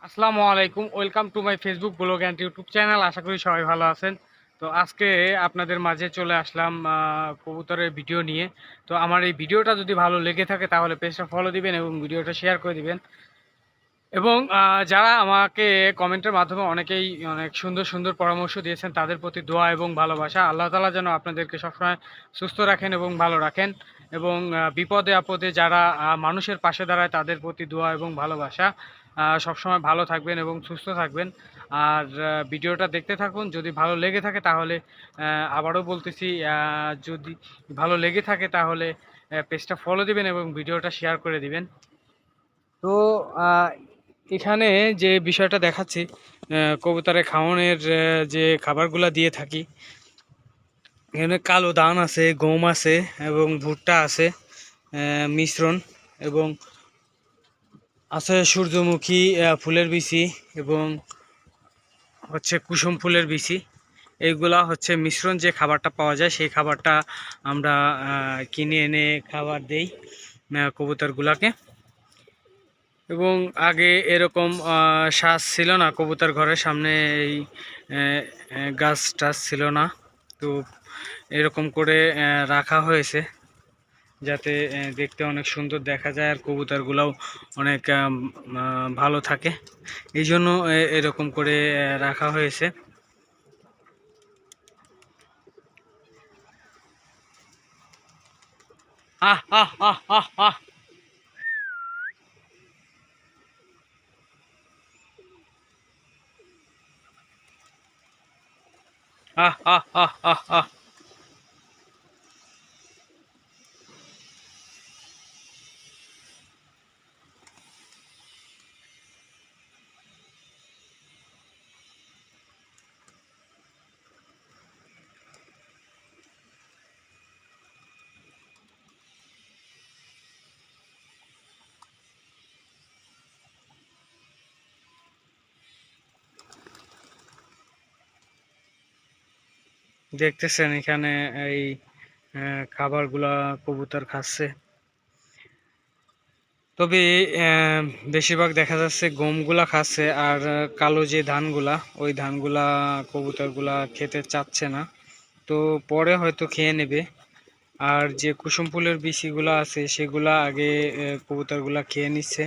আসসালামু আলাইকুম, welcome to my Facebook blog and YouTube channel. আশা করি সবাই ভালো আছেন। তো আজকে আপনাদের মাঝে চলে আসলাম কবুতরের ভিডিও নিয়ে। তো আমার এই ভিডিওটা যদি ভালো লেগে থাকে তাহলে পেজটা ফলো দিবেন এবং ভিডিওটা শেয়ার করে দিবেন। এবং যারা আমাকে কমেন্টের মাধ্যমে অনেকেই অনেক সুন্দর সুন্দর পরামর্শ দিয়েছেন, তাদের প্রতি দোয়া এবং ভালোবাসা। আল্লাহ তাআলা যেন আপনাদেরকে সবসময় সুস্থ রাখেন এবং ভালো রাখেন। এবং বিপদে আপদে যারা মানুষের পাশে দাঁড়ায় তাদের প্রতি দোয়া এবং ভালোবাসা। সবসময় ভালো থাকবেন এবং সুস্থ থাকবেন। আর ভিডিওটা দেখতে থাকুন। যদি ভালো লেগে থাকে তাহলে আবারও বলতেছি, যদি ভালো লেগে থাকে তাহলে পেজটা ফলো দিবেন এবং ভিডিওটা শেয়ার করে দিবেন। তো এখানে যে বিষয়টা দেখাচ্ছি, কবুতরের খাওয়ানোর যে খাবারগুলা দিয়ে থাকি, এখানে কালো ধান আছে, গম আছে এবং ভুট্টা আছে মিশ্রণ, এবং আছে সূর্যমুখী ফুলের বিচি এবং হচ্ছে কুসুম ফুলের বিচি। এইগুলা হচ্ছে মিশ্রণ যে খাবারটা পাওয়া যায়, সেই খাবারটা আমরা কিনে এনে খাবার দেই কবুতরগুলাকে। এবং আগে এরকম শ্বাস ছিল না, কবুতর ঘরের সামনে এই গাছ টাছ ছিল না। তো এরকম করে রাখা হয়েছে যাতে দেখতে অনেক সুন্দর দেখা যায় আর কবুতরগুলোও অনেক ভালো থাকে। এই জন্য এরকম করে রাখা হয়েছে। আহ আহ আহ আহ আহ আহ আহ আহ আহ আহ দেখতেছেন এখানে এই খাবারগুলা কবুতর খাচ্ছে। তবে বেশিরভাগ দেখা যাচ্ছে গমগুলা খাচ্ছে, আর কালো যে ধানগুলা, ওই ধানগুলা কবুতরগুলা খেতে চাচ্ছে না। তো পরে হয়তো খেয়ে নেবে। আর যে কুসুম ফুলের বিচিগুলা আছে সেগুলা আগে কবুতরগুলা খেয়ে নিচ্ছে।